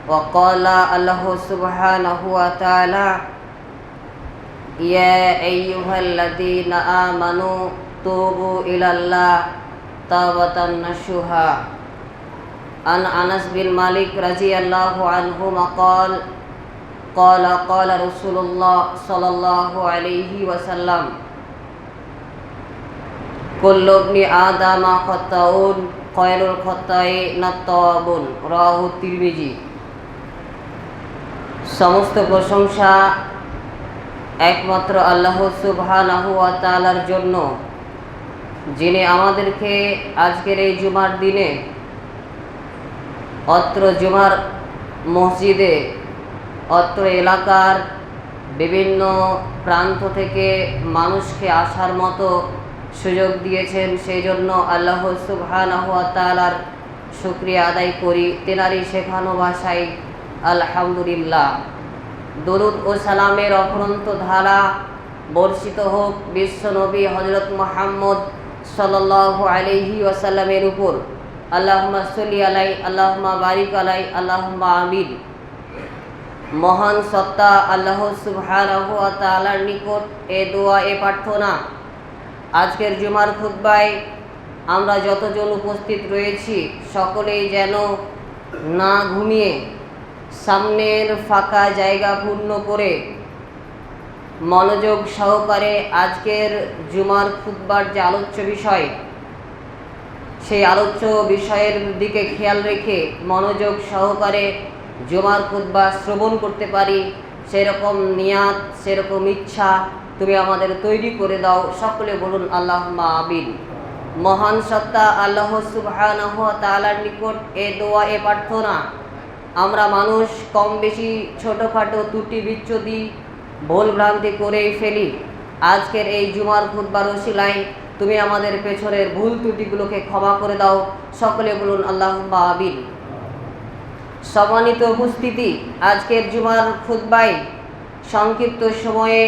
وقال الله سبحانه وتعالى يا أيها الذين آمنوا توبوا إلى الله توبة نصوحا عن أنس بن مالك رضي الله عنهما قال رسول الله صلى الله عليه وسلم كل ابن آدم خطاء خير الخطائين التوابون رواه الترمذী। সমস্ত প্রশংসা একমাত্র আল্লাহ সুবহানাহু ওয়া তাআলার জন্য, যিনি আমাদেরকে আজকের এই জুমার দিনে অত্র জুমার মসজিদে অত্র এলাকার বিভিন্ন প্রান্ত থেকে মানুষকে আসার মতো সুযোগ দিয়েছেন। সেই জন্য আল্লাহ সুবহানাহু ওয়া তাআলার শুকরিয়া আদায় করি। তেনারই শেখানো ভাষায় আলহামদুলিল্লাহ। দরুদ ও সালামের অফুরন্ত ধারা বর্ষিত হোক বিশ্বনবী হযরত মুহাম্মদ সাল্লাল্লাহু আলাইহি ওয়াসাল্লামের উপর। আল্লাহুম্মা সাল্লি আলাই, আল্লাহুম্মা বারিক আলাই, আল্লাহুম্মা আমিন। মহান সত্তা আল্লাহ সুবহানাহু ওয়া তাআলার নিকট এ দোয়া এ প্রার্থনা, আজকের জুমার খুতবায় আমরা যতজন উপস্থিত রয়েছি সকলেই যেন না ঘুমিয়ে সামনের ফাঁকা জায়গা পূর্ণ করে মনোযোগ সহকারে আজকের জুমার খুতবার যে আলোচ্য বিষয়, সেই আলোচ্য বিষয়ের দিকে খেয়াল রেখে মনোযোগ সহকারে জুমার খুতবা শ্রবণ করতে পারি, সেরকম নিয়াত সেরকম ইচ্ছা তুমি আমাদের তৈরি করে দাও। সকলে বলুন আল্লাহুম্মা আমিন। মহান সত্তা আল্লাহ সুবহানাহু ওয়া তাআলার নিকট এ দোয়া এ প্রার্থনা, আমরা মানুষ কম বেশি ছোটোখাটো ত্রুটি বিচ্যুতি ভুল ভ্রান্তি করেই ফেলি। আজকের এই জুমার খুতবার ওসিলায় তুমি আমাদের পেছনের ভুল ত্রুটিগুলোকে ক্ষমা করে দাও। সকলে বলুন আল্লাহুম্মা আমিন। সম্মানিত উপস্থিতি, আজকের জুমার খুতবায় সংক্ষিপ্ত সময়ে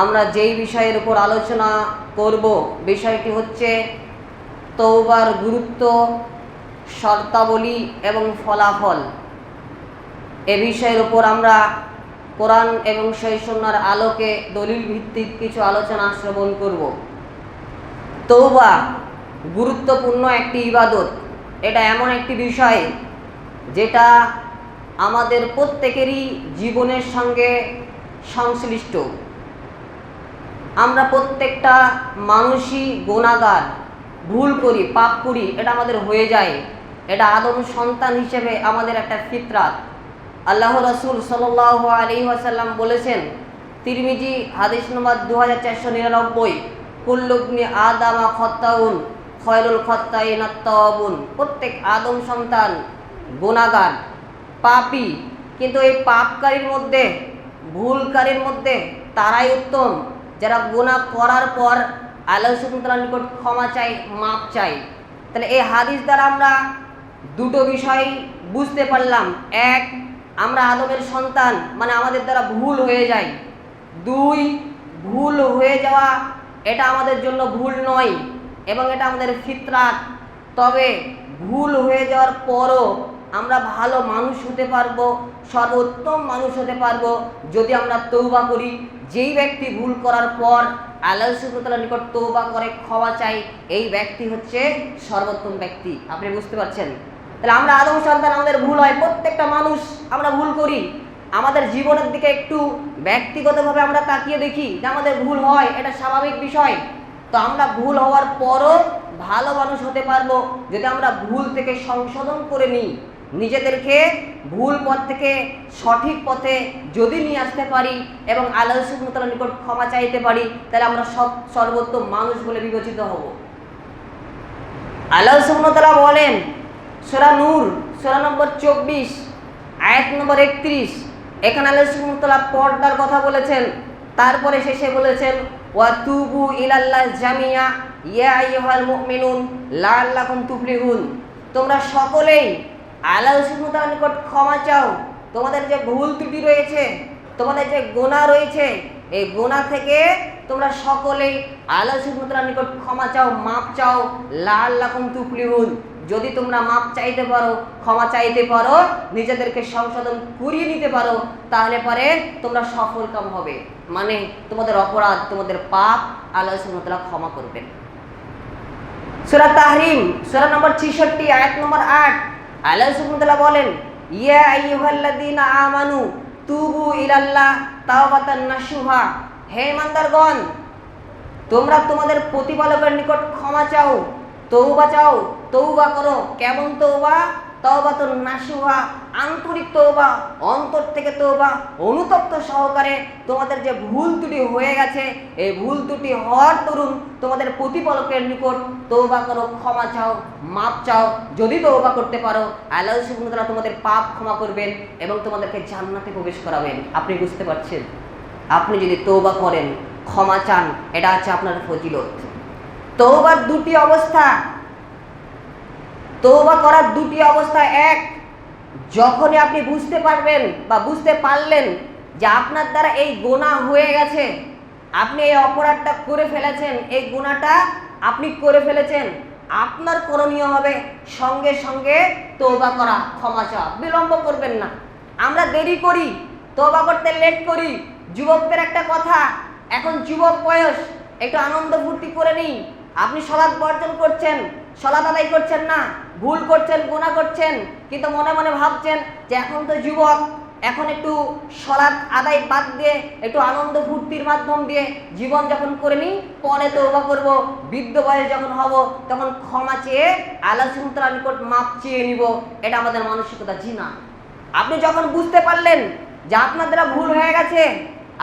আমরা যেই বিষয়ের উপর আলোচনা করব, বিষয়টি হচ্ছে তওবার গুরুত্ব, শর্তাবলী এবং ফলাফল। এ বিষয়ের উপর আমরা কোরআন এবং সহিহ সুন্নাহর আলোকে দলিল ভিত্তিক কিছু আলোচনা শ্রবণ করব। তওবা গুরুত্বপূর্ণ একটি ইবাদত। এটা এমন একটি বিষয় যেটা আমাদের প্রত্যেকেরই জীবনের সঙ্গে সংশ্লিষ্ট। আমরা প্রত্যেকটা মানুষই গুনাহগার, ভুল করি, পাপ করি, এটা আমাদের হয়ে যায়। এটা আদম সন্তান হিসেবে আমাদের একটা ফিতরাত। আল্লাহ রাসূল সাল্লাল্লাহু আলাইহি ওয়াসাল্লাম বলেছেন, তিরমিজি হাদিস নম্বর 2499, কুল্লু ইবনি আদম খাত্তাউন খয়রুল খাত্তাইন আত-তাওয়াবুন। প্রত্যেক আদম সন্তান গুনাহগার, পাপী, কিন্তু এই পাপকারীর মধ্যে, ভুলকারীর মধ্যে তারাই উত্তম যারা গুনাহ করার পর আল্লাহ সুবহানাহু ওয়া তাআলার নিকট ক্ষমা চাই, মাপ চাই। তাহলে এই হাদিস দ্বারা আমরা দুটো বিষয় বুঝতে পারলাম। এক, আমরা আদমের সন্তান, মানে আমাদের দ্বারা ভুল হয়ে যায়। দুই, ভুল হয়ে যাওয়া এটা আমাদের জন্য ভুল নয় এবং এটা আমাদের ফিতরাত। তবে ভুল হয়ে যাওয়ার পরও আমরা ভালো মানুষ হতে পারবো, সর্বোত্তম মানুষ হতে পারবো যদি আমরা তওবা করি। যেই ব্যক্তি ভুল করার পর আল্লাহ সুবহানাহু ওয়া তাআলার নিকট তওবা করে ক্ষমা চাই, এই ব্যক্তি হচ্ছে সর্বোত্তম ব্যক্তি। আপনি বুঝতে পারছেন? তাহলে আমরা আদম সন্তান, আমাদের ভুল হয়, প্রত্যেকটা মানুষ আমরা ভুল করি। আমাদের জীবনের দিকে একটু ব্যক্তিগতভাবে আমরা তাকিয়ে দেখি যে আমাদের ভুল হয়, এটা স্বাভাবিক বিষয়। তো আমরা ভুল হওয়ার পরও ভালো মানুষ হতে পারবো যদি আমরা ভুল থেকে সংশোধন করে নিই, নিজেদেরকে ভুল পথ থেকে সঠিক পথে যদি নিয়ে আসতে পারি এবং আল্লাহ সুবহানাহু ওয়া তাআলার নিকট ক্ষমা চাইতে পারি, তাহলে আমরা সর্বোত্তম মানুষ বলে বিবেচিত হব। আল্লাহ সুবহানাহু ওয়া তাআলা বলেন সূরা নূর সূরা নম্বর 24 আয়াত নম্বর 31, এখানে আল্লাহ সুবহানাহু ওয়া তাআলা পর্দার কথা বলেছেন। তারপরে শেষে বলেছেন ওয়া তুবু ইলাল্লাহ জামিয়া ইয়া আইয়ুহাল মুমিনুন লাআল্লাকুম তুফলিহুন। তোমরা সকলেই আল্লাহ সুবহানাহু ওয়া তাআলার নিকট ক্ষমা চাও। তোমাদের যে ভুল ত্রুটি রয়েছে, তোমাদের যে গুনাহ রয়েছে, এই গুনাহ থেকে তোমরা সকলেই আল্লাহ সুবহানাহু ওয়া তাআলার নিকট ক্ষমা চাও, মাপ চাও, লাআল্লাকুম তুফলিহুন, যদি তোমরা মাপ চাইতে পারো, ক্ষমা চাইতে পারো, নিজেদেরকে সংশোধন করিয়ে নিতে পারো, তাহলে পরে তোমরা সফলকাম হবে। মানে তোমাদের অপরাধ, তোমাদের পাপ আল্লাহ সুবহানাহু ওয়া তাআলা ক্ষমা করবেন। সূরা তাহরিম সূরা নম্বর 66 আয়াত নম্বর 8 আল্লাহ সুবহানাহু ওয়া তাআলা বলেন, ইয়া আইয়ুহাল্লাযীনা আমানু তুবু ইলাল্লাহ তাওবাতান নাসুহা, হে ইমানদারগণ, তোমরা তোমাদের প্রতিপালকের নিকট ক্ষমা চাও, তওবা চাও, তওবা করো। কেমন তওবা? তাওবাতুন নাসুহা, আন্তরিক তওবা, অন্তর থেকে তওবা, অনুতপ্ত সহকারে। তোমাদের যে ভুল ত্রুটি হয়ে গেছে, এই ভুল ত্রুটি হওয়ার দরুন তোমাদের প্রতিপালকের নিকট তওবা করো, ক্ষমা চাও, মাপ চাও। যদি তওবা করতে পারো, আল্লাহ সুবহানাহু ওয়া তাআলা তোমাদের পাপ ক্ষমা করবেন এবং তোমাদেরকে জান্নাতে প্রবেশ করাবেন। আপনি বুঝতে পারছেন? আপনি যদি তওবা করেন, ক্ষমা চান, এটা হচ্ছে আপনার ফজিলত। তওবার দুটি অবস্থা, তওবা করার দুটি অবস্থা। এক, যখনই আপনি বুঝতে পারবেন বা বুঝতে পারলেন যে আপনার দ্বারা এই গুনাহ হয়ে গেছে, আপনি এই অপরাধটা করে ফেলেছেন, এই গুনাহটা আপনি করে ফেলেছেন, আপনার করণীয় হবে সঙ্গে সঙ্গে তওবা করা, ক্ষমা চাওয়া। বিলম্ব করবেন না। আমরা দেরি করি, তওবা করতে লেট করি। যুবকদের একটা কথা, এখন যুবক বয়স, একটু আনন্দ ফুর্তি করে নিই। আপনি সালাত বর্জন করছেন, সালাত আদায় করছেন না, ভুল করছেন, গুনাহ করছেন, কিন্তু মনে মনে ভাবছেন যে এখন তো যুবক, এখন একটু সালাত আদায় বাদ দিয়ে একটু আনন্দ ফুর্তির মাধ্যম দিয়ে জীবন যাপন করে নিই, পরে তওবা করব, বৃদ্ধ বয়স যখন হব তখন ক্ষমা চেয়ে আল্লাহ সুবহানাহু ওয়া তাআলার নিকট মাপ চেয়ে নিব। এটা আমাদের মানসিকতা। জি না। আপনি যখন বুঝতে পারলেন যে আপনার দ্বারা ভুল হয়ে গেছে,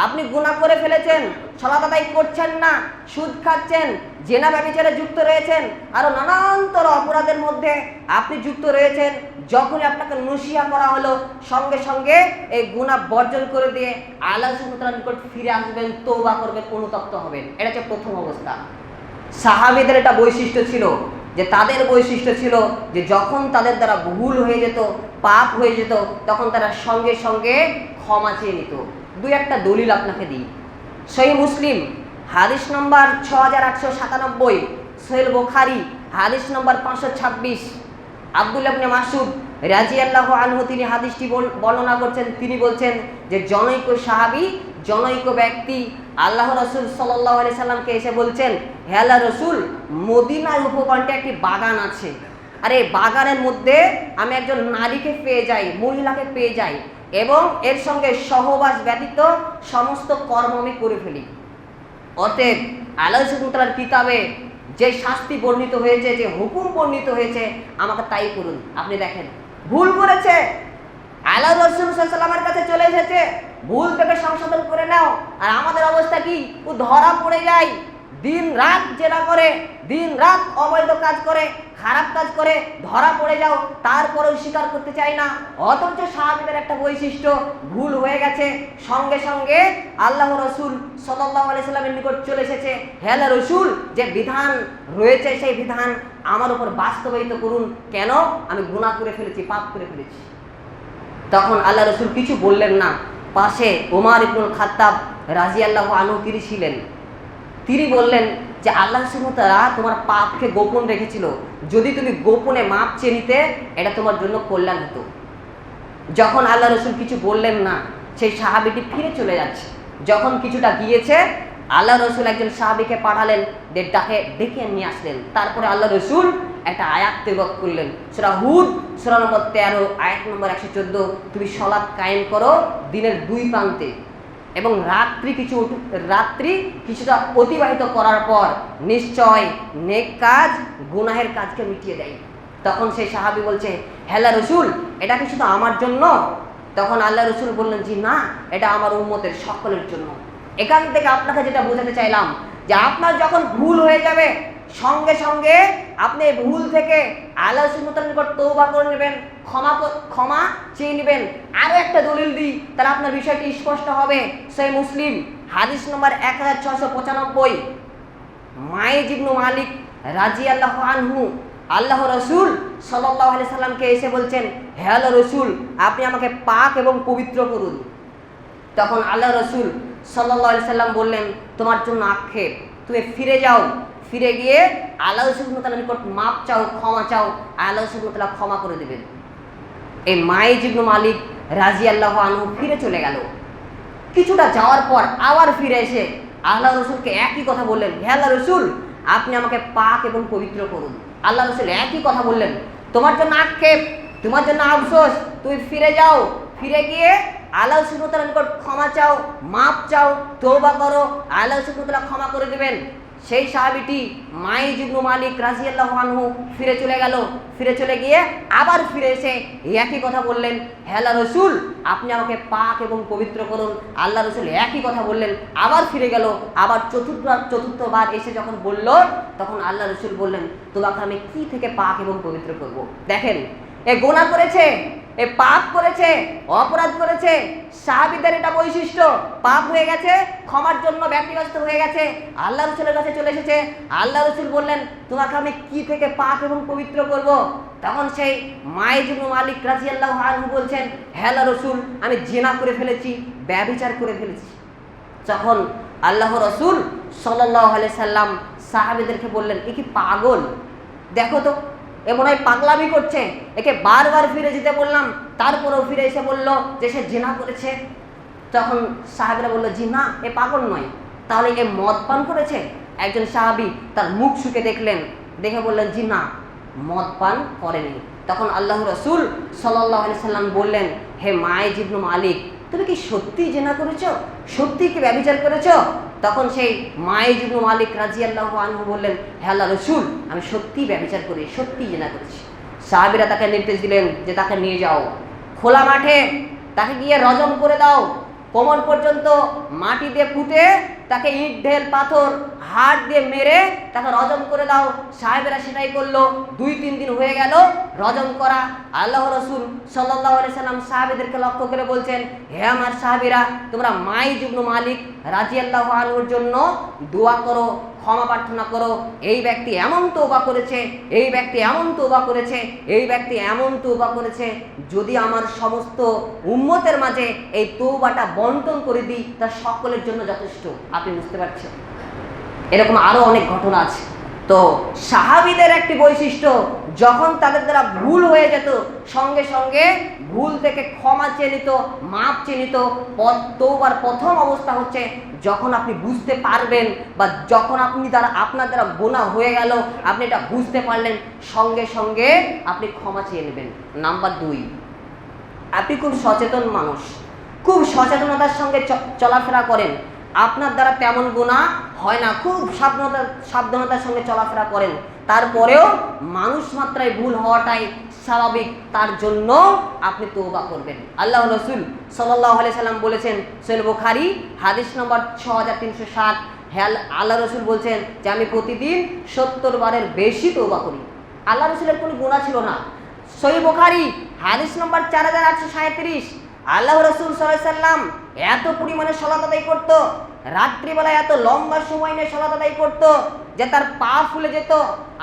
আপনি গুনাহ করে ফেলেছেন, সালাত আদায় করছেন না, সুদ খাচ্ছেন, জেনা ব্যভিচারে যুক্ত রয়েছেন, আরো নানান্তর অপরাধের মধ্যে আপনি যুক্ত রয়েছেন, যখনই আপনাকে নসিহা করা হলো, সঙ্গে সঙ্গে এই গুনাহ বর্জন করে দিয়ে আল্লাহ সুবহানাহু ওয়া তাআলার নিকট ফিরে আসবেন, তওবা করবেন, অনুতপ্ত হবেন। এটা হচ্ছে প্রথম অবস্থা। সাহাবীদের এটা বৈশিষ্ট্য ছিল, যে তাদের বৈশিষ্ট্য ছিল যে যখন তাদের দ্বারা ভুল হয়ে যেত, পাপ হয়ে যেত, তখন তারা সঙ্গে সঙ্গে ক্ষমা চেয়ে নিত। দুই একটা দলিল আপনাকে দিই। সহিহ মুসলিম হাদিস নম্বর 6897, সহিহ বুখারী হাদিস নম্বর 526, আব্দুল্লাহ ইবনে মাসউদ রাদিয়াল্লাহু আনহু তিনি হাদিসটি বর্ণনা করছেন। তিনি বলছেন যে জনৈক সাহাবী, জনৈক ব্যক্তি আল্লাহ রাসূল সাল্লাল্লাহু আলাইহি সাল্লামকে এসে বলছেন, হে আল্লাহর রাসূল, মদিনার উপকণ্ঠে একটি বাগান আছে, আর এই বাগানের মধ্যে আমি একজন নারীকে পেয়ে যাই, মহিলাকে পেয়ে যাই, এবং এর সঙ্গে সহবাস ব্যতীত সমস্ত কর্ম আমি করে ফেলি। অতএব আল্লাহ সুবহানাহু ওয়া তাআলার কিতাবে যে শাস্তি বর্ণিত হয়েছে, যে হুকুম বর্ণিত হয়েছে, আমাকে তাই করুন। আপনি দেখেন, ভুল করেছে, আল্লাহ রাসূল সাল্লাল্লাহু আলাইহি ওয়াসাল্লামের কাছে চলে এসেছে, ভুল থেকে সংশোধন করে নাও। আর আমাদের অবস্থা কি? ও ধরা পড়ে যায়, দিন রাত জেনা করে, দিন রাত অবৈধ কাজ করে, খারাপ কাজ করে, ধরা পড়ে যাও, তারপরেও স্বীকার করতে চাই না। অথচ সাহাবীদের একটা বৈশিষ্ট্য, ভুল হয়ে গেছে, সঙ্গে সঙ্গে আল্লাহ রাসূল সাল্লাল্লাহু আলাইহি সাল্লামের নিকট চলে এসেছে, হে আল্লাহর রাসূল, যে বিধান রয়েছে সেই বিধান আমার উপর বাস্তবায়িত করুন। কেন? আমি গুনাহ করে ফেলেছি, পাপ করে ফেলেছি। তখন আল্লাহ রাসূল কিছু বললেন না। পাশে ওমর ইবনুল খাত্তাব রাদিয়াল্লাহু আনহু তিনি ছিলেন। তিনি বললেন যে আল্লাহ সুবহানাহু ওয়া তাআলা তোমার পাপকে গোপন রেখেছিল, যদি তুমি গোপনে মাপ চেয়ে নিতে, এটা তোমার জন্য কল্যাণ হতো। যখন আল্লাহ রাসূল কিছু বললেন না, সেই সাহাবীটি ফিরে চলে যাচ্ছে। যখন কিছুটা গিয়েছে, আল্লাহ রাসূল একজন সাহাবীকে পাঠালেন, ডেকে নিয়ে আসলেন। তারপরে আল্লাহ রাসূল একটা আয়াত তেলাওয়াত করলেন, সূরা হুদ সূরা নম্বর 13 আয়াত নম্বর 114, তুমি সালাত কায়েম করো দিনের দুই প্রান্তে, এবং রাত্রি কিছুটা অতিবাহিত করার পর নিশ্চয় নেক কাজ গুনাহের কাজকে মিটিয়ে দেয়। তখন সেই সাহাবী বলছে, হে আল্লাহর রাসূল, এটা কি শুধু আমার জন্য? তখন আল্লাহ রাসূল বললেন, জি না, এটা আমার উম্মতের সকলের জন্য। এখান থেকে আপনাকে যেটা বোঝাতে চাইলাম, যে আপনার যখন ভুল হয়ে যাবে, সঙ্গে সঙ্গে আপনি ভুল থেকে আল্লাহ সুবহানাহু ওয়া তাআলার নিকট তওবা করে নেবেন, ক্ষমা চেয়ে নেবেন। আরো একটা দলিল দিই, তাহলে আপনার বিষয়টি স্পষ্ট হবে। সহিহ মুসলিম হাদিস নম্বর 1695, মাইজ ইবনে মালিক রাদিয়াল্লাহু আনহু আল্লাহ রাসূল সাল্লাল্লাহু আলাইহি সাল্লামকে এসে বলছেন, হে আল্লাহর রাসূল, আপনি আমাকে পাক এবং পবিত্র করুন। তখন আল্লাহ রাসূল সাল্লাল্লাহু আলাইহি সাল্লাম বললেন, তোমার জন্য আক্ষেপ, তুমি ফিরে যাও, ফিরে গিয়ে আল্লাহ সুবহানাহু ওয়া তাআলার নিকট মাপ চাও, ক্ষমা চাও, আল্লাহ সুবহানাহু ওয়া তাআলা ক্ষমা করে দেবেন। এই মাইজ ইবনে মালিক রাদিয়াল্লাহু আনহু ফিরে চলে গেল। কিছুটা যাওয়ার পর আবার ফিরে এসে আল্লাহ রসুলকে একই কথা বললেন, হে আল্লাহ রসুল, আপনি আমাকে পাক এবং পবিত্র করুন। আল্লাহ রসুল একই কথা বললেন, তোমার জন্য আক্ষেপ, তোমার জন্য আফসোস, তুমি ফিরে যাও, ফিরে গিয়ে আল্লাহ সুবহানাহু ওয়া তাআলার নিকট ক্ষমা চাও, মাপ চাও, তওবা করো, আল্লাহ সুবহানাহু ওয়া তাআলা ক্ষমা করে দেবেন। সেই সাহাবীটি মাইজ ইবনে মালিক রাদিয়াল্লাহু আনহু ফিরে চলে গেল। ফিরে চলে গিয়ে আবার ফিরে এসে একই কথা বললেন, হে আল্লাহ রসুল, আপনি আমাকে পাক এবং পবিত্র করুন। আল্লাহ রসুল একই কথা বললেন, আবার ফিরে গেল। আবার চতুর্থবার এসে যখন বলল, তখন আল্লাহ রসুল বললেন, তোমাকে আমি কি থেকে পাক এবং পবিত্র করব? দেখেন, এ গুনাহ করেছে, এ পাপ করেছে, অপরাধ করেছে, সাহাবীদের এটা বৈশিষ্ট্য, পাপ হয়ে গেছে, ক্ষমার জন্য ব্যক্তিগত হয়ে গেছে, আল্লাহ রসুলের কাছে চলে এসেছে। আল্লাহ রসুল বললেন, তোমাকে আমি কি থেকে পাক এবং পবিত্র করব? তখন সেই মাইজ ইবনে মালিক রাদিয়াল্লাহু আনহু বলছেন, হে আল্লাহ রসুল, আমি জিনা করে ফেলেছি, ব্যভিচার করে ফেলেছি। তখন আল্লাহ রসুল সাল্লাল্লাহু আলাইহি সাল্লাম সাহাবীদেরকে বললেন, এ কি পাগল? দেখো তো, এ মনে হয় পাগলামি করছে, একে বারবার ফিরে যেতে বললাম, তারপরেও ফিরে এসে বলল যে সে জিনা করেছে। তখন সাহাবীরা বলল, জি না, এ পাগল নয়। তাহলে এ মদ পান করেছে? একজন সাহাবী তার মুখ শুকে দেখলেন, দেখে বললেন, জি না, মদ পান করেনি। তখন আল্লাহ রাসূল সাল্লাল্লাহু আলাইহি সাল্লাম বললেন, হে মাইজ ইবনে মালিক, তুমি কি সত্যি জিনা করেছো? সত্যি কি ব্যভিচার করেছো? তখন সেই মাইজ ইবনে মালিক রাদিয়াল্লাহু আনহু বললেন, হে আল্লাহ রাসূল, আমি সত্যি ব্যভিচার করি, সত্যি জিনা করেছি। সাহাবীরা তাকে নির্দেশ দিলেন যে তাকে নিয়ে যাও খোলা মাঠে, তাকে গিয়ে রজম করে দাও, কোমর পর্যন্ত মাটি দিয়ে পুঁতে তাকে ইট ঢেল পাথর হাত দিয়ে মেরে তাকে রজম করে দাও। সাহেবেরা সেটাই করলো। 2-3 দিন হয়ে গেল রজম করা। আল্লাহ রসুল সাল্লাল্লাহু আলাইহি সাল্লাম সাহাবীদেরকে লক্ষ্য করে বলছেন, হে আমার সাহাবীরা, তোমরা মাইজ ইবনে মালিক রাদিয়াল্লাহু আনহুর জন্য দোয়া করো, ক্ষমা প্রার্থনা করো। এই ব্যক্তি এমন তওবা করেছে, এই ব্যক্তি এমন তওবা করেছে, এই ব্যক্তি এমন তওবা করেছে, যদি আমার সমস্ত উম্মতের মাঝে এই তওবাটা বন্টন করে দিই, তা সকলের জন্য যথেষ্ট। আপনি বুঝতে পারছেন? এরকম আরো অনেক ঘটনা আছে। তো সাহাবীদের একটি বৈশিষ্ট্য, যখন তাদের দ্বারা ভুল হয়ে যেত, সঙ্গে সঙ্গে ভুল থেকে ক্ষমা চেয়ে নিত, মাপ চেয়ে নিত। তওবার প্রথম অবস্থা হচ্ছে যখন আপনি বুঝতে পারবেন, বা যখন আপনার দ্বারা গুনাহ হয়ে গেল, আপনি এটা বুঝতে পারলেন, সঙ্গে সঙ্গে আপনি ক্ষমা চেয়ে নেবেন। নাম্বার 2, আপনি খুব সচেতন মানুষ, খুব সচেতনতার সঙ্গে চলাফেরা করেন, আপনার দ্বারা তেমন গুনাহ হয় না, খুব সাবধানতার সঙ্গে চলাফেরা করেন, তারপরেও মানুষ মাত্রায় ভুল হওয়াটাই স্বাভাবিক, তার জন্য আপনি তওবা করবেন। আল্লাহ রাসূল সাল্লাল্লাহু আলাইহি সাল্লাম বলেছেন, সহিহ বুখারী হাদিস নম্বর 6360, আল্লাহ রাসূল বলছেন যে আমি প্রতিদিন 70 বারের বেশি তওবা করি। আল্লাহ রাসূলের কোনো গুনাহ ছিল না। সহিহ বুখারী হাদিস নম্বর 4837, আল্লাহ রাসূল সাল্লাল্লাহু আলাইহি সাল্লাম এত পরিমাণে সালাত আদায় করতো, রাত্রিবেলায় এত লম্বা সময় নিয়ে সালাত আদায় করতো যে তার পা ফুলে যেত।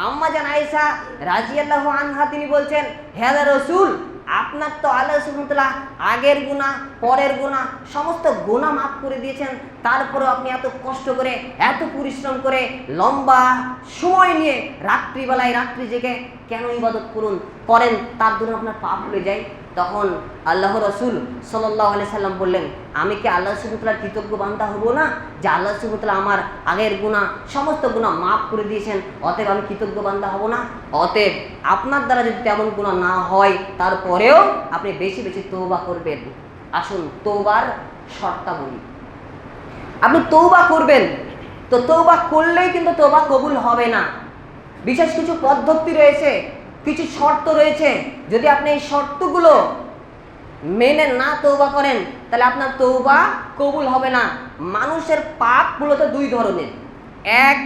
আম্মা জান আয়েশা রাদিয়াল্লাহু আনহা তিনি বলছেন, হে আল্লাহর রাসূল, আপনার তো আল্লাহ সুবহানাহু ওয়া তাআলা আগের গুনাহ, পরের গুনাহ, সমস্ত গুনাহ মাফ করে দিয়েছেন, তারপরেও আপনি এত কষ্ট করে, এত পরিশ্রম করে, লম্বা সময় নিয়ে রাত্রি জেগে কেন ইবাদত করেন, তার জন্য আপনার পা ফুলে যায়। তখন আল্লাহ রাসূল সাল্লাল্লাহু আলাইহি সাল্লাম বললেন, আমি কি আল্লাহ সুবহানাহু ওয়া তাআলার কৃতজ্ঞ বান্দা হব না, যে আল্লাহ সুবহানাহু ওয়া তাআলা আমার আগের গুনাহ, সমস্ত গুনাহ মাফ করে দিয়েছেন, অতএব আমি কৃতজ্ঞ বান্দা হব না? অতএব আপনার দ্বারা যদি তেমন গুনাহ না হয়, তারপরেও আপনি বেশি বেশি তওবা করবেন। আসুন তওবার শর্তাবলী। আপনি তওবা করবেন, তো তওবা করলেই কিন্তু তওবা কবুল হবে না। বিশেষ কিছু পদ্ধতি রয়েছে, কিছু শর্ত রয়েছে। যদি আপনি এই শর্তগুলো মেনে না তওবা করেন, তাহলে আপনার তওবা কবুল হবে না। মানুষের পাপ মূলত 2 ধরনের। এক,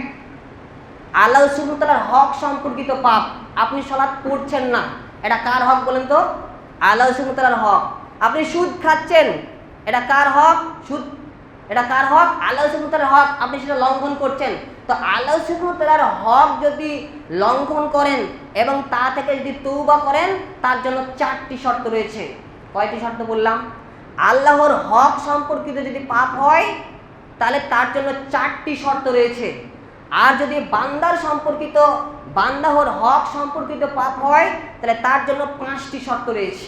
আল্লাহ সুবহানাহু ওয়া তাআলার হক সম্পর্কিত পাপ। আপনি সালাত পড়ছেন না, এটা কার হক বলেন তো? আল্লাহ সুবহানাহু ওয়া তাআলার হক। আপনি সুদ খাচ্ছেন, এটা কার হক? এটা কার হক? আল্লাহ সুবহানাহু ওয়া তাআলার হক, আপনি সেটা লঙ্ঘন করছেন। তো আল্লাহ সুবহানাহু ওয়া তাআলার হক যদি লঙ্ঘন করেন এবং তা থেকে যদি তওবা করেন, তার জন্য 4টি শর্ত রয়েছে। কয়টি শর্ত বললাম? আল্লাহর হক সম্পর্কিত যদি পাপ হয়, তাহলে তার জন্য 4টি শর্ত রয়েছে। আর যদি বান্দার সম্পর্কিত বান্দাহর হক সম্পর্কিত পাপ হয় তাহলে তার জন্য 5টি শর্ত রয়েছে।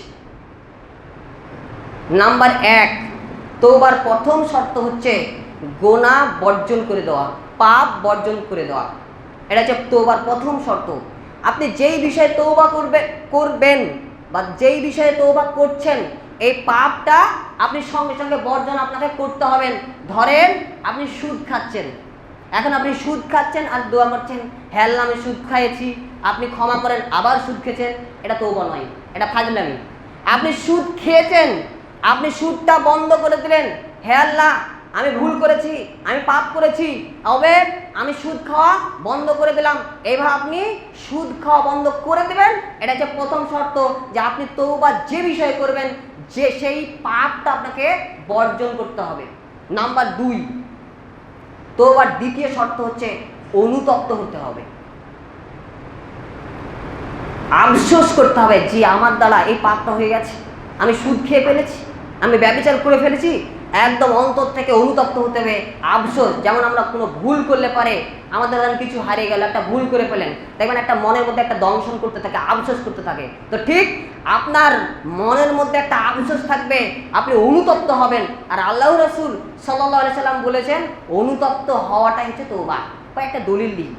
নাম্বার 1, তওবার প্রথম শর্ত হচ্ছে গুনাহ বর্জন করে দেওয়া, পাপ বর্জন করে দেওয়া। এটা হচ্ছে তওবার প্রথম শর্ত। আপনি যেই বিষয়ে তওবা করবেন বা যেই বিষয়ে তওবা করছেন, এই পাপটা আপনি সঙ্গে সঙ্গে বর্জন আপনাকে করতে হবে। ধরেন আপনি সুদ খাচ্ছেন, এখন আপনি সুদ খাচ্ছেন আর দোয়া করছেন, হে আল্লাহ আমি সুদ খাইয়েছি, আপনি ক্ষমা করেন, আবার সুদ খেয়েছেন, এটা তওবা নয়, এটা ফাজলামি। আপনি সুদ খেয়েছেন, আপনি সুদটা বন্ধ করে দিলেন, হে আল্লাহ আমি ভুল করেছি, আমি পাপ করেছি, তবে আমি সুদ খাওয়া বন্ধ করে দিলাম। এইভাবে আপনি সুদ খাওয়া বন্ধ করে দেবেন। এটা হচ্ছে প্রথম শর্ত, যে আপনি তওবা যে বিষয়ে করবেন, যে সেই পাপটা আপনাকে বর্জন করতে হবে। নাম্বার 2, তওবার দ্বিতীয় শর্ত হচ্ছে অনুতপ্ত হতে হবে, আফসোস করতে হবে যে আমার দ্বারা এই পাপটা হয়ে গেছে, আমি সুদ খেয়ে ফেলেছি, আমি ব্যভিচার করে ফেলেছি। একদম অন্তর থেকে অনুতপ্ত হতে হবে, আফসোস। যেমন আমরা কোনো ভুল করলে পারে আমাদের কিছু হারিয়ে গেল, একটা ভুল করে ফেলেন, দেখবেন একটা মনের মধ্যে একটা দংশন করতে থাকে, আফসোস করতে থাকে। তো ঠিক আপনার মনের মধ্যে একটা আফসোস থাকবে, আপনি অনুতপ্ত হবেন। আর আল্লাহর রাসূল সাল্লাল্লাহু আলাইহি সাল্লাম বলেছেন অনুতপ্ত হওয়াটাই হচ্ছে তওবা। কয়েকটা দলিল দিই।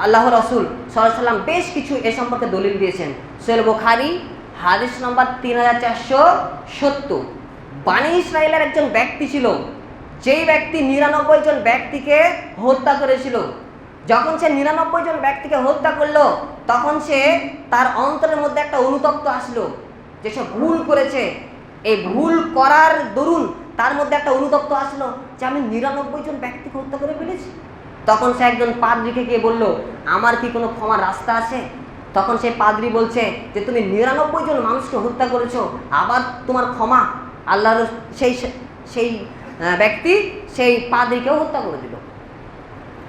আল্লাহর রাসূল সাল্লাল্লাহু আলাইহি সাল্লাম বেশ কিছু এ সম্পর্কে দলিল দিয়েছেন। সহিহ বুখারী হাদিস নম্বর 3470। বানী ইসরায়েলের একজন ব্যক্তি ছিল, যেই ব্যক্তি 99 জন ব্যক্তিকে হত্যা করেছিল। যখন সে 99 জন ব্যক্তিকে হত্যা করলো, তখন সে তার অন্তরের মধ্যে একটা অনুতপ্ত আসলো যে সে ভুল করেছে। এই ভুল করার দরুন তার মধ্যে একটা অনুতপ্ত আসলো যে আমি 99 জন ব্যক্তিকে হত্যা করে ফেলেছি। তখন সে একজন পাদ্রীকে গিয়ে বলল, আমার কি কোনো ক্ষমার রাস্তা আছে? তখন সেই পাদ্রী বলছে যে তুমি 99 জন মানুষকে হত্যা করেছো, আবার তোমার ক্ষমা? আল্লাহর সেই ব্যক্তি সেই পাদ্রীকেও হত্যা করে দিল।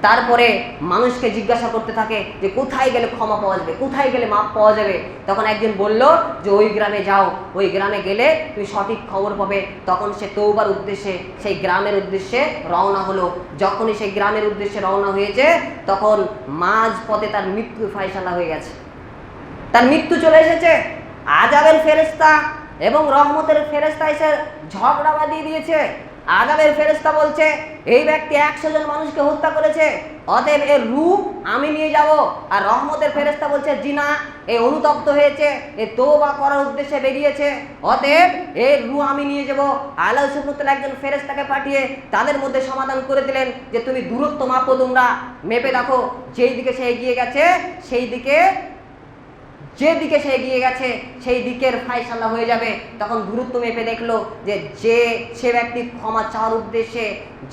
তারপরে মানুষকে জিজ্ঞাসা করতে থাকে যে কোথায় গেলে ক্ষমা পাওয়া যাবে, কোথায় গেলে মাপ পাওয়া যাবে। তখন একজন বলল যে ওই গ্রামে যাও, ওই গ্রামে গেলে তুমি সঠিক খবর পাবে। তখন সে তওবার উদ্দেশ্যে সেই গ্রামের উদ্দেশ্যে রওনা হলো। যখনই সেই গ্রামের উদ্দেশ্যে রওনা হয়েছে, তখন মাঝ পথে তার মৃত্যুর ফায়সালা হয়ে গেছে, তার মৃত্যু চলে এসেছে। আযাবের ফেরেশতা এবং রহমতের ফেরেশতা এসে ঝগড়া বাঁধিয়ে দিয়েছে। আযাবের ফেরেশতা বলছে এই ব্যক্তি 100 জন মানুষকে হত্যা করেছে, অতএব এর রূহ আমি নিয়ে যাব। আর রহমতের ফেরেশতা বলছে জি না, এই অনুতপ্ত হয়েছে, এই তওবা করার উদ্দেশ্যে বেরিয়েছে, অতএব এর রূহ আমি নিয়ে যাব। আল্লাহ সুবহানাহু ওয়া তাআলা একজন ফেরেশতাকে পাঠিয়ে তাদের মধ্যে সমাধান করে দিলেন যে তুমি দূরত্ব মাপো, তোমরা মেপে দেখো, যেই দিকে সে এগিয়ে গেছে সেই দিকে, যেদিকে সে এগিয়ে গেছে সেই দিকের ফায়সালা হয়ে যাবে। তখন দূরত্ব মেপে দেখলো যে সে ব্যক্তি ক্ষমা চাওয়ার উদ্দেশ্যে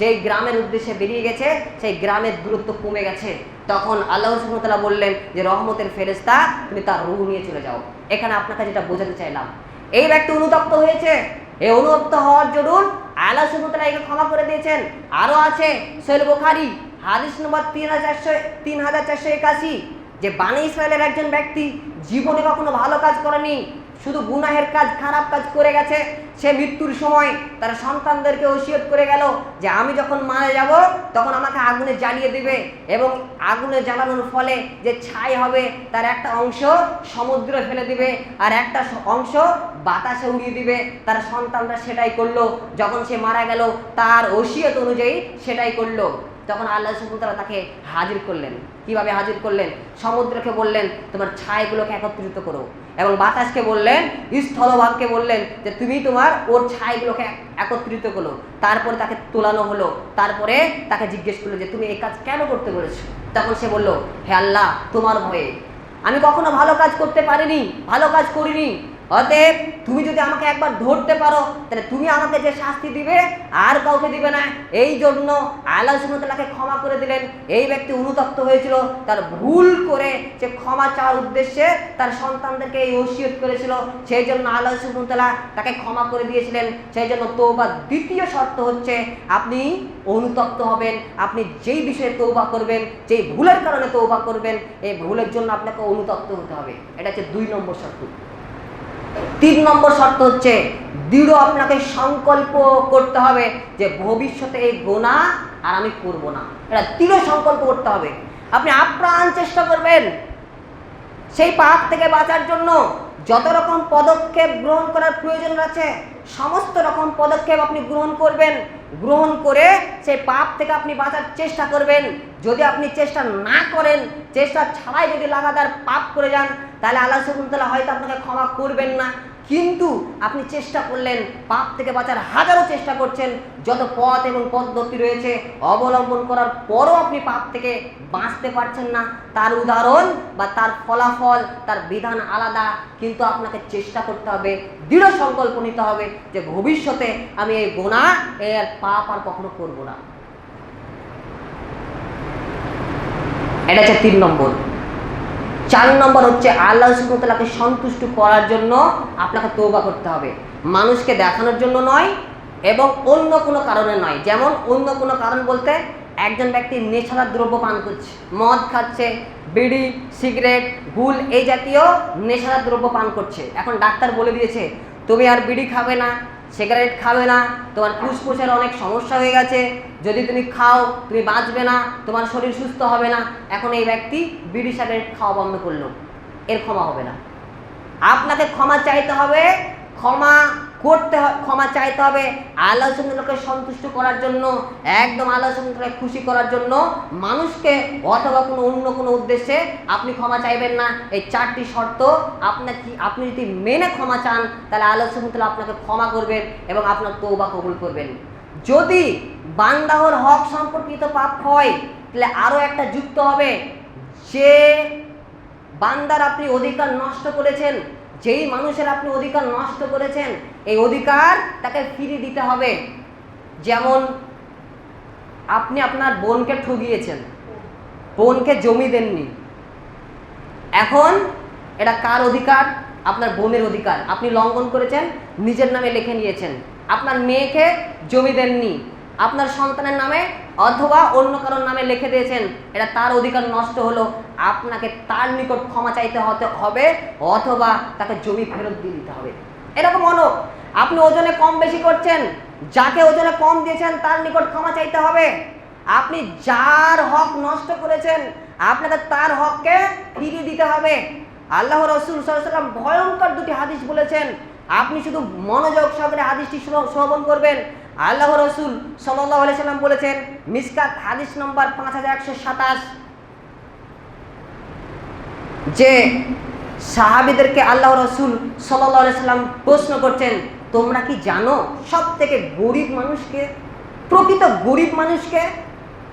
যেই গ্রামের উদ্দেশ্যে বেরিয়ে গেছে সেই গ্রামের দূরত্ব কমে গেছে। তখন আল্লাহ সুবহানাহু ওয়া তাআলা বললেন যে রহমতের ফেরেশতা তুমি তার রূহ নিয়ে চলে যাও। এখানে আপনাকে যেটা বোঝাতে চাইলাম, এই ব্যক্তি অনুতপ্ত হয়েছে, এই অনুতপ্ত হওয়ার জন্য আল্লাহ সুবহানাহু ওয়া তাআলা একে ক্ষমা করে দিয়েছেন। আরও আছে সহিহ বুখারী হাদিস নম্বর 3481, যে বানী ইসরায়েলের একজন ব্যক্তি জীবনে কখনো ভালো কাজ করেনি, শুধু গুনাহের কাজ, খারাপ কাজ করে গেছে। সে মৃত্যুর সময় তার সন্তানদেরকে ওসিয়ত করে গেল যে আমি যখন মারা যাব তখন আমাকে আগুনে জ্বালিয়ে দিবে, এবং আগুনে জ্বালানোর ফলে যে ছাই হবে তার একটা অংশ সমুদ্রে ফেলে দিবে আর একটা অংশ বাতাসে উড়িয়ে দিবে। তার সন্তানরা সেটাই করলো। যখন সে মারা গেল তার ওসিয়ত অনুযায়ী সেটাই করলো। তখন আল্লাহ সুবহানাহু ওয়া তাআলা তাকে হাজির করলেন। কিভাবে হাজির করলেন? সমুদ্রকে বললেন তোমার ছাইগুলোকে একত্রিত করো, এবং বাতাসকে বললেন, স্থলভাগকে বললেন যে তুমি তোমার ওর ছাইগুলোকে একত্রিত করো। তারপরে তাকে তোলানো হলো। তারপরে তাকে জিজ্ঞেস করলো যে তুমি এই কাজ কেন করতে বলেছো? তখন সে বলল, হে আল্লাহ তোমার ভয়ে আমি কখনো ভালো কাজ করতে পারিনি, ভালো কাজ করিনি, অতএব তুমি যদি আমাকে একবার ধরতে পারো তাহলে তুমি আমাকে যে শাস্তি দিবে আর কাউকে দিবে না। এই জন্য আল্লাহ সুবহানাহু ওয়া তাআলাকে ক্ষমা করে দিলেন। এই ব্যক্তি অনুতপ্ত হয়েছিল, তার ভুল করে সে ক্ষমা চাওয়ার উদ্দেশ্যে তার সন্তানদেরকে এই ওসিয়ত করেছিল, সেই জন্য আল্লাহ সুবহানাহু ওয়া তাআলা তাকে ক্ষমা করে দিয়েছিলেন। সেই জন্য তওবার দ্বিতীয় শর্ত হচ্ছে আপনি অনুতপ্ত হবেন। আপনি যেই বিষয়ে তওবা করবেন, যেই ভুলের কারণে তওবা করবেন, এই ভুলের জন্য আপনাকে অনুতপ্ত হতে হবে। এটা হচ্ছে 2 নম্বর শর্ত। 3 নম্বর শর্ত হচ্ছে দৃঢ় আপনাকে সংকল্প করতে হবে যে ভবিষ্যতে এই গুনাহ আর আমি করব না। এটা দৃঢ় সংকল্প করতে হবে। আপনি আপ্রাণ চেষ্টা করবেন সেই পাপ থেকে বাঁচার জন্য। যত রকম পদক্ষেপ গ্রহণ করার প্রয়োজন আছে সমস্ত রকম পদক্ষেপ আপনি গ্রহণ করবেন। গ্রহণ করে সেই পাপ থেকে আপনি বাঁচার চেষ্টা করবেন। যদি আপনি চেষ্টা না করেন, চেষ্টা ছাড়াই যদি লাগাতার পাপ করে যান, তাহলে আল্লাহ সুবহানাহু ওয়া তাআলা হয়তো আপনাকে ক্ষমা করবেন না। কিন্তু আপনি চেষ্টা করলেন, পাপ থেকে বাঁচার হাজারো চেষ্টা করছেন, যত পথ এবং পদ্ধতি রয়েছে অবলম্বন করার পরও আপনি পাপ থেকে বাঁচতে পারছেন না। তার উদাহরণ বা তার ফলাফল, তার বিধান আলাদা। কিন্তু আপনাকে চেষ্টা করতে হবে, দৃঢ় সংকল্প নিতে হবে যে ভবিষ্যতে আমি এই গুনাহ, এর পাপ আর কখনো করব না। এটা হচ্ছে 3 নম্বর। 4 নম্বর হচ্ছে আল্লাহ সুবহানাহু ওয়া তাআলাকে সন্তুষ্ট করার জন্য আপনাকে তওবা করতে হবে। মানুষকে দেখানোর জন্য নয় এবং অন্য কোনো কারণে নয়। যেমন অন্য কোনো কারণ বলতে, একজন ব্যক্তি নেশাদার দ্রব্য পান করছে, মদ খাচ্ছে, বিড়ি, সিগারেট, গুল এই জাতীয় নেশাদার দ্রব্য পান করছে। এখন ডাক্তার বলে দিয়েছে তুমি আর বিড়ি খাবে না, সিগারেট খাবে না, তোমার ফুসফুসের অনেক সমস্যা হয়ে গেছে, যদি তুমি খাও তুমি বাঁচবে না, তোমার শরীর সুস্থ হবে না। এখন এই ব্যক্তি বিড়ি সিগারেট খাওয়া বন্ধ করলো, এর ক্ষমা হবে না। আপনাকে ক্ষমা চাইতে হবে, ক্ষমা চাইতে হবে আল্লাহ সুবহানাহু ওয়া তাআলাকে সন্তুষ্ট করার জন্য, একদম আল্লাহ সুবহানাহু ওয়া তাআলাকে খুশি করার জন্য। মানুষকে অথবা কোনো অন্য কোনো উদ্দেশ্যে আপনি ক্ষমা চাইবেন না। এই 4টি শর্ত আপনি যদি মেনে ক্ষমা চান, তাহলে আল্লাহ সুবহানাহু ওয়া তাআলা আপনাকে ক্ষমা করবেন এবং আপনার তওবা কবুল করবেন। যদি বান্দাহর হক সম্পর্কিত পাপ হয়, তাহলে আরও একটা যুক্ত হবে, যে বান্দার আপনি অধিকার নষ্ট করেছেন, যেই মানুষের আপনি অধিকার নষ্ট করেছেন, এই অধিকার তাকে ফিরিয়ে দিতে হবে। যেমন আপনি আপনার বোনকে ঠকিয়েছেন, বোনকে জমি দেননি, এখন এটা কার অধিকার? আপনার বোনের অধিকার। আপনি লঙ্ঘন করেছেন, নিজের নামে লিখে নিয়েছেন। আপনার মেয়েকে জমি দেননি, আপনার সন্তানের নামে অথবা অন্য কারোর নামে লিখে দিয়েছেন, এটা তার অধিকার নষ্ট হলো। আপনাকে তার নিকট ক্ষমা চাইতে হবে অথবা তাকে জমি ফেরত দিয়ে দিতে হবে। এরকম অনেক, আপনি ওজনে কম বেশি করছেন, যাকে ওজনে কম দিয়েছেন তার নিকট ক্ষমা চাইতে হবে। আপনি যার হক নষ্ট করেছেন, আপনাকে তার হককে ফিরিয়ে দিতে হবে। আল্লাহ রাসূল সাল্লাল্লাহু আলাইহি ওয়াসাল্লাম ভয়ঙ্কর 2টি হাদিস বলেছেন, আপনি শুধু মনোযোগ সহকারে হাদিসটি শ্রবণ করবেন। আল্লাহ রাসূল সাল্লাল্লাহু আলাইহি ওয়াসাল্লাম বলেছেন, মিসকাত হাদিস নম্বর 5127, যে সাহাবীদেরকে আল্লাহ রাসূল সাল্লাল্লাহু আলাইহি ওয়াসাল্লাম প্রশ্ন করছেন, তোমরা কি জানো সবথেকে গরিব মানুষকে, প্রকৃত গরিব মানুষকে?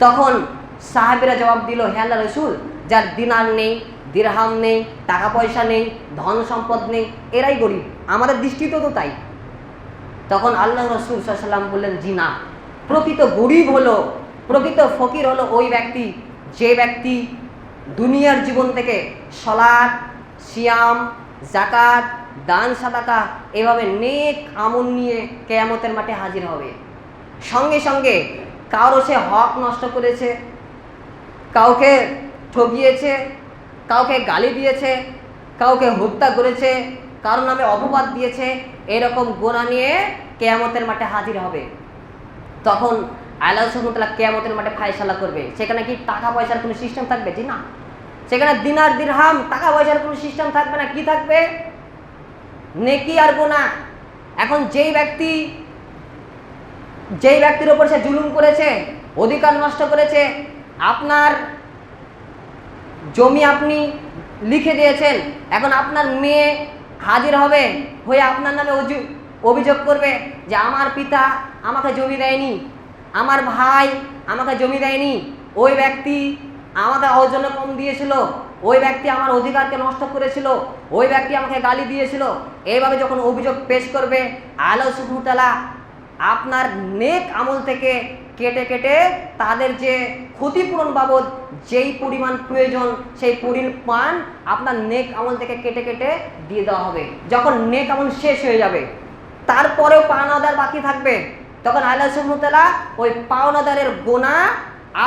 তখন সাহাবীরা জবাব দিল, হে আল্লাহর রাসূল, যার দিনার নেই, দিরহাম নেই, টাকা পয়সা নেই, ধন সম্পদ নেই, এরাই গরিব। আমাদের দৃষ্টিতেও তো তাই। তখন আল্লাহ রাসূল সাল্লাল্লাহু আলাইহি ওয়াসাল্লাম বললেন, জি না, প্রকৃত গরিব হলো, প্রকৃত ফকির হলো ওই ব্যক্তি, যে ব্যক্তি দুনিয়ার জীবন থেকে সালাত, সিয়াম, যাকাত, দান সাদাকা এভাবে নেক আমল নিয়ে কিয়ামতের মাঠে হাজির হবে। সঙ্গে সঙ্গে কারো সে হক নষ্ট করেছে, কাউকে ঠকিয়েছে, কাউকে গালি দিয়েছে, কাউকে হত্যা করেছে, কারো নামে অপবাদ দিয়েছে, এরকম গুনাহ নিয়ে কিয়ামতের মাঠে হাজির হবে। তখন আল্লাহ সুবহানাহু ওয়া তাআলা কিয়ামতের মাঠে ফায়সালা করবে। সেখানে কি টাকা পয়সার কোনো সিস্টেম থাকবে? জি না। সেখানে দিনার দিরহাম, টাকা পয়সার কোনো সিস্টেম থাকবে না। কি থাকবে? নেকি আর গুনাহ। এখন যেই ব্যক্তির উপর সে জুলুম করেছে, অধিকার নষ্ট করেছে, আপনার জমি আপনি লিখে দিয়েছেন, এখন আপনার মেয়ে হাজির হবে, হয়ে আপনার নামে অভিযোগ করবে যে আমার পিতা আমাকে জমি দেয়নি, আমার ভাই আমাকে জমি দেয়নি, ওই ব্যক্তি আমাকে ওজনে কম দিয়েছিল, ওই ব্যক্তি আমার অধিকারকে নষ্ট করেছিল, ওই ব্যক্তি আমাকে গালি দিয়েছিল। এইভাবে যখন অভিযোগ পেশ করবে, আল্লাহ সুবহানাহু ওয়া তাআলা আপনার নেক আমল থেকে কেটে কেটে তাদের যে ক্ষতিপূরণ বাবদ যেই পরিমাণ প্রয়োজন, সেই পরিমাণ আপনার নেক আমল থেকে কেটে কেটে দিয়ে দেওয়া হবে। যখন নেক আমল শেষ হয়ে যাবে, তারপরেও পাওনাদার বাকি থাকবে, তখন আল্লাহ সুবহানাহু ওয়া তাআলা ওই পাওনাদারের গুনাহ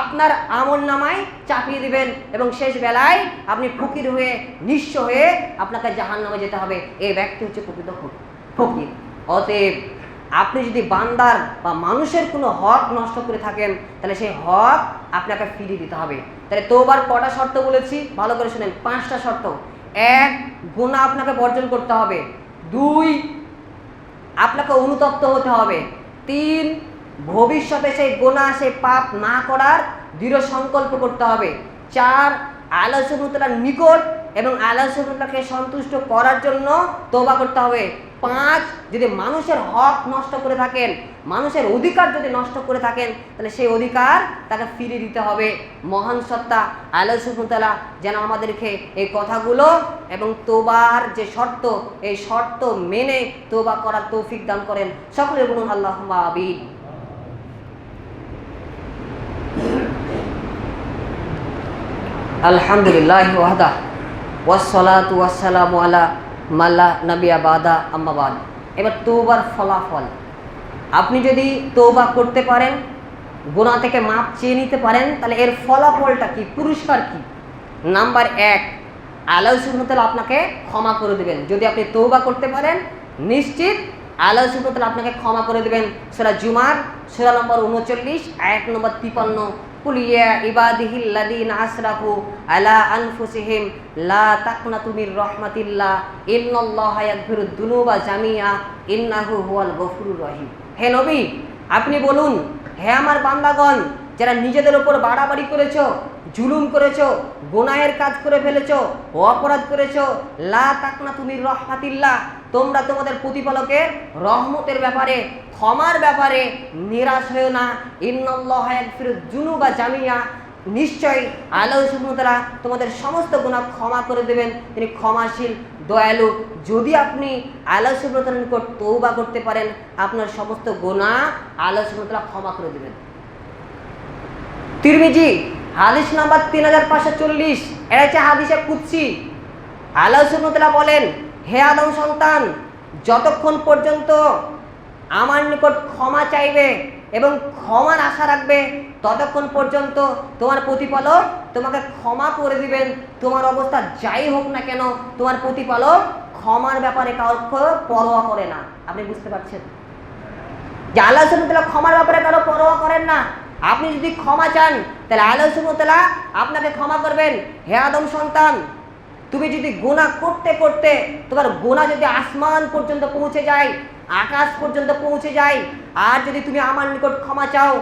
আপনার আমল নামায় চাপিয়ে দিবেন এবং শেষ বেলায় আপনি ফকির হয়ে, নিঃস্ব হয়ে আপনাকে জাহান্নামে যেতে হবে। এই ব্যক্তি হচ্ছে প্রকৃত ফকির। অতএব আপনি যদি বান্দার বা মানুষের কোনো হক নষ্ট করে থাকেন তাহলে সেই হক আপনাকে ফিরিয়ে দিতে হবে। তাহলে তওবার কটা শর্ত বলেছি ভালো করে শুনেন, 5টা শর্ত। 1, গুনাহ আপনাকে বর্জন করতে হবে। 2, আপনাকে অনুতপ্ত হতে হবে। 3, ভবিষ্যতে সেই গুনাহ সেই পাপ না করার দৃঢ় সংকল্প করতে হবে। 4, আল্লাহ সুবহানাহু ওয়া তাআলার নিকট এবং আল্লাহ সুবহানাহু ওয়া তাআলাকে সন্তুষ্ট করার জন্য তওবা করতে হবে। 5, যদি মানুষের হক নষ্ট করে থাকেন, মানুষের অধিকার যদি নষ্ট করে থাকেন তাহলে সেই অধিকার তাকে ফিরিয়ে দিতে হবে। মহান সত্তা আল্লাহ সুবহানাহু ওয়া তাআলা যেন আমাদেরকে এই কথাগুলো এবং তওবার যে শর্ত, এই শর্ত মেনে তওবা করার তৌফিক দান করেন। সকলে বলুন আল্লাহুম্মা আমিন। আলহামদুলিল্লাহ ওয়াহদা ওয়াসসালাতু ওয়াসসালামু আলা মাল্লা নাবিয়া বাদা আম্মা বাদ। এবার তওবার ফলাফল, আপনি যদি তওবা করতে পারেন, গুনাহ থেকে মাপ চেয়ে নিতে পারেন, তাহলে এর ফলাফলটা কি, পুরস্কার কি? নাম্বার 1, আল্লাহ সুবহানাহু ওয়া তাআলা আপনাকে ক্ষমা করে দেবেন। যদি আপনি তওবা করতে পারেন, নিশ্চিত আল্লাহ সুবহানাহু ওয়া তাআলা আপনাকে ক্ষমা করে দেবেন। সূরা জুমার সূরা নম্বর 39 আয়াত নম্বর 53, কুল ইয়া ইবাদিহিল্লাযীনা আসরাফু আলা আনফুসিহিম লা তাকনাতু মির রাহমাতিল্লাহ ইন্নাল্লাহা ইয়াগফিরুদ যুনুবা জামিআ ইন্নাহু হুয়াল গফুরুর রহিম। হে নবী, আপনি বলুন, হে আমার বান্দাগণ, যারা নিজেদের উপর বাড়াবাড়ি করেছো, জুলুম করেছো, গুনাহের কাজ করে ফেলেছো, অপরাধ করেছো, লা তাকনাতু মির রাহমাতিল্লাহ, তোমরা তোমাদের প্রতিপালকের রহমতের ব্যাপারে, ক্ষমার ব্যাপারে নিরাশ হয়েও না। ইন্নাল্লাহা ইয়াগফিরুয যুনুবা জামিআ, নিশ্চয়ই আল্লাহ সুবহানাহু ওয়া তাআলা তোমাদের সমস্ত গুনাহ ক্ষমা করে দেবেন। তিনি ক্ষমাশীল, দয়ালু। যদি আপনি আল্লাহ সুবহানাহু ওয়া তাআলার নিকট তওবা করতে পারেন, আপনার সমস্ত গুনাহ আল্লাহ সুবহানাহু ওয়া তাআলা ক্ষমা করে দেবেন। তিরমিজি হাদিস নাম্বার 3540, এটা হচ্ছে হাদিসে কুদসি। আল্লাহ সুবহানাহু ওয়া তাআলা বলেন, হে আদম সন্তান, যতক্ষণ পর্যন্ত আমার নিকট ক্ষমা চাইবে এবং ক্ষমার আশা রাখবে, ততক্ষণ পর্যন্ত তোমার প্রতিপালক তোমাকে ক্ষমা করে দিবেন। তোমার অবস্থা যাই হোক না কেন, তোমার প্রতিপালক ক্ষমার ব্যাপারে কাউকে পরোয়া করে না। আপনি বুঝতে পারছেন যে আল্লাহ সুবহানাহু ওয়া তাআলা ক্ষমার ব্যাপারে কারো পরোয়া করেন না। আপনি যদি ক্ষমা চান তাহলে আল্লাহ সুবহানাহু ওয়া তাআলা আপনাকে ক্ষমা করবেন। হে আদম সন্তান, তুমি যদি গুনাহ করতে করতে তোমার গুনাহ যদি আসমান পর্যন্ত পৌঁছে যায়, আকাশ পর্যন্ত পৌঁছে যায়, আর যদি তুমি আমার নিকট ক্ষমা চাও,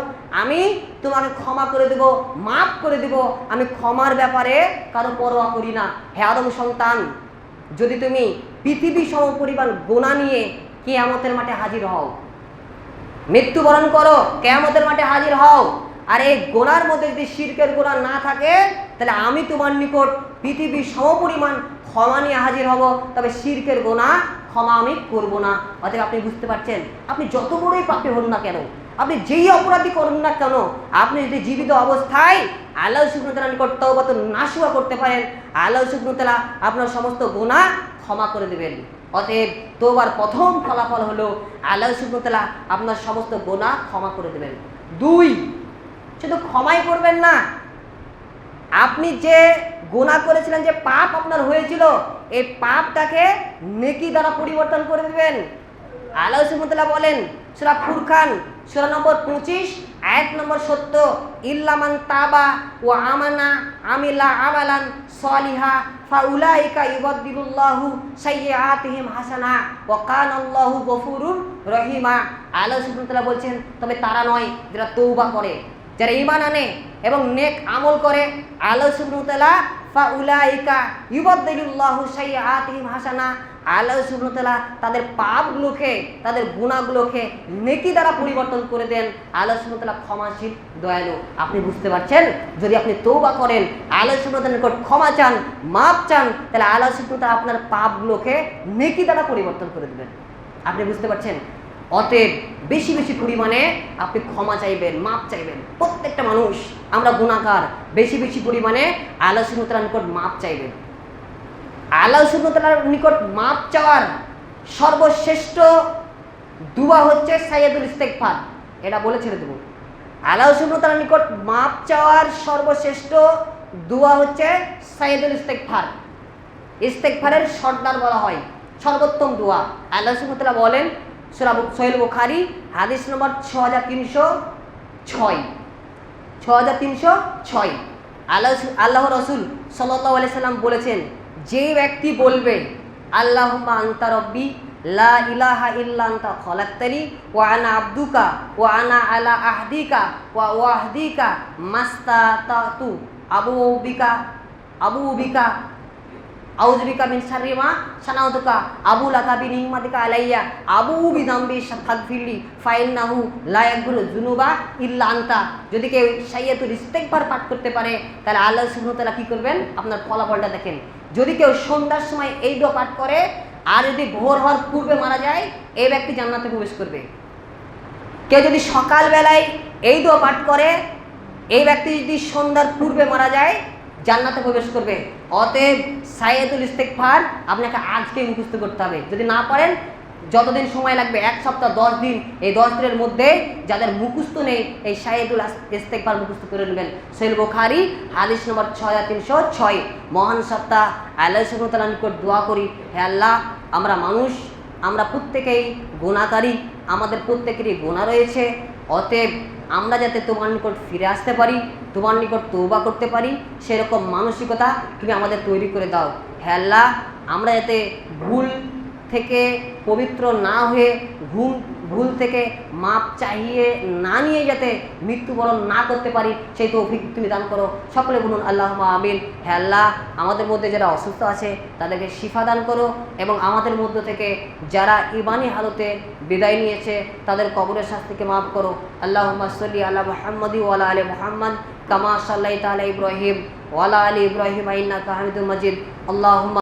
আমি তোমাকে ক্ষমা করে দেব, মাফ করে দেব। আমি ক্ষমার ব্যাপারে কারো পরোয়া করি না। হে আদম সন্তান, যদি তুমি পৃথিবী সমপরিমাণ গুনাহ নিয়ে কিয়ামতের মাঠে হাজির হও, মৃত্যুবরণ করো, কিয়ামতের মাঠে হাজির হও, আর এই গুনার মধ্যে যদি শিরকের গুনাহ না থাকে, তাহলে আমি তোমার নিকট পৃথিবীর সমপরিমাণ ক্ষমা নিয়ে হাজির হব, তবে শিরকের গুনাহ ক্ষমা আমি করব না। অতএব আপনি বুঝতে পারছেন, আপনি যত বড়ই পাপী হন না কেন, আপনি যেই অপরাধী করুন না কেন, আপনি যদি জীবিত অবস্থায় আল্লাহ সুবহানাহু ওয়া তাআলার নিকট তওবা নাসুহা করতে পারেন, আল্লাহ সুবহানাহু ওয়া তাআলা আপনার সমস্ত গুনাহ ক্ষমা করে দেবেন। অতএব তওবার প্রথম ফলাফল হলো আল্লাহ সুবহানাহু ওয়া তাআলা আপনার সমস্ত গুনাহ ক্ষমা করে দেবেন। 2, শুধু ক্ষমাই করবেন না, আপনি যে গুনাহ করেছিলেন, যে পাপ আপনার হয়েছিল, এই পাপটাকে নেকি দ্বারা পরিবর্তন করে দেবেন। আল্লাহ সুবহানাহু ওয়া তাআলা বলেন সূরা ফুরকান সূরা নম্বর 25 আয়াত নম্বর 70, ইল্লা মান তাবা ওয়া আমানা আমিলা আমালান সলিহা ফাউলাইকা ইউবাদদিলুল্লাহু সাইয়্যাতিহিম হাসানা ওয়া কানাল্লাহু গফুরুর রহিমা। আল্লাহ সুবহানাহু ওয়া তাআলা বলছেন, তবে তারা নয় যারা তওবা করে, যারা ঈমান আনে এবং নেক আমল করে। আল্লাহ সুবহানাহু ওয়া তাআলা ফাউলাইকা ইউবাদদিলুল্লাহু সাইয়্যাতিহিম হাসানা, আল্লাহ সুবহানাহু ওয়া তাআলা তাদের পাপগুলোকে, তাদের গুনাহগুলোকে নেকি দ্বারা পরিবর্তন করে দেন। আল্লাহ সুবহানাহু ওয়া তাআলা ক্ষমাশীল, দয়ালু। আপনি বুঝতে পারছেন, যদি আপনি তওবা করেন, আল্লাহ সুবহানাহু ওয়া তাআলার নিকট ক্ষমা চান, মাপ চান, তাহলে আল্লাহ সুবহানাহু ওয়া তাআলা আপনার পাপগুলোকে নেকি দ্বারা পরিবর্তন করে দেবেন। আপনি বুঝতে পারছেন? অতএব বেশি বেশি পরিমাণে আপনি ক্ষমা চাইবেন, মাপ চাইবেন। প্রত্যেকটা মানুষ আমরা গুনাহগার, বেশি বেশি পরিমাণে আল্লাহ সুবহানাহু ওয়া তাআলার নিকট মাপ চাইবেন। আল্লাহ সুবহানাহু ওয়া তাআলার নিকট মাপ চাওয়ার সর্বশ্রেষ্ঠ দুয়া হচ্ছে সাইয়্যিদুল ইস্তিগফার। এটা বলে ছেড়ে দেব। আল্লাহ সুবহানাহু ওয়া তাআলার নিকট মাপ চাওয়ার সর্বশ্রেষ্ঠ দুয়া হচ্ছে সাইয়্যিদুল ইস্তিগফার। ইস্তিগফারের সর্দার বলা হয়, সর্বোত্তম দোয়া। আল্লাহ সুবহানাহু ওয়া তাআলা বলেন, সোহেল বুখারী হাদিস নম্বর 6306। 6306 আল্লাহ রসুল সাল্লাল্লাহু আলাইহি সাল্লাম বলেছেন, যে ব্যক্তি বলবে আল্লাহুম্মা আনতা রব্বি লা ইলাহা ইল্লা আনতা খলাকতানি ওয়া আনা আবদুকা ওয়া আনা আলা আহদিকা ওয়া ওয়াহদিকা মাস্তাতাতু আবুবিকা আউযুবিকা মিন শাররি মা সানাউতুকা আবুলাকা বিনিমাতিকা আলাইয়া আবু বিযামবি ফাগফিরলি ফাইন্নাহু লা ইয়াগফিরু যুনুবা ইল্লা আনতা। যদি কেউ সাইয়াতুল ইস্তিগফার পাঠ করতে পারে তাহলে আল্লাহ সুবহানাহু ওয়া তাআলা কি করবেন, আপনার ফলাফলটা দেখেন। যদি কেউ সন্ধ্যার সময় এই দোয়া পাঠ করে আর যদি ভোর হওয়ার পূর্বে মারা যায়, এই ব্যক্তি জান্নাতে প্রবেশ করবে। কেউ যদি সকালবেলায় এই দোয়া পাঠ করে, এই ব্যক্তি যদি সন্ধ্যার পূর্বে মারা যায়, জান্নাতে প্রবেশ করবে। অতএব সাইয়াতুল ইস্তিগফার আপনাকে আজকে মুখস্থ করতে হবে। যদি না পারেন, যতদিন সময় লাগবে, 1 সপ্তাহ 10 দিন, এই 10 দিনের মধ্যে যাদের মুখস্থ নেই এই সাইয়াতুল ইস্তিগফার মুখস্থ করে নেবেন। সোহেল বুখারী হাদিস নম্বর 6306। মহান সত্তা আল্লাহ সুবহানাহু ওয়া তাআলার নিকট দোয়া করি, হে আল্লাহ, আমরা মানুষ, আমরা প্রত্যেকেই গুনাহকারী, আমাদের প্রত্যেকেরই গুনাহ রয়েছে। অতএব আমরা যাতে তোমার নিকট ফিরে আসতে পারি, তোমার নিকট তওবা করতে পারি, সেরকম মানসিকতা তুমি আমাদের তৈরি করে দাও। হে আল্লাহ, আমরা যাতে ভুল থেকে পবিত্র না হয়ে, ভুল থেকে মাপ চাহিয়ে না নিয়ে যাতে মৃত্যুবরণ না করতে পারি, সেই তৌফিক তুমি দান করো। সকলে বলুন আল্লাহুম্মা আমিন। হে আল্লাহ, আমাদের মধ্যে যারা অসুস্থ আছে তাদেরকে শিফা দান করো, এবং আমাদের মধ্য থেকে যারা ঈমানি হালতে বিদায় নিয়েছে তাদের কবরের শাস্তিকে মাফ করো। আল্লাহুম্মা সাল্লি আলা মুহাম্মাদি ওয়া আলা আলি মুহাম্মাদ কামা সাল্লাইতা আলা ইব্রাহিম ওয়া আলা আলি ইব্রাহিম ইন্নাকা হামিদুম মাজিদ। আল্লাহুম্মা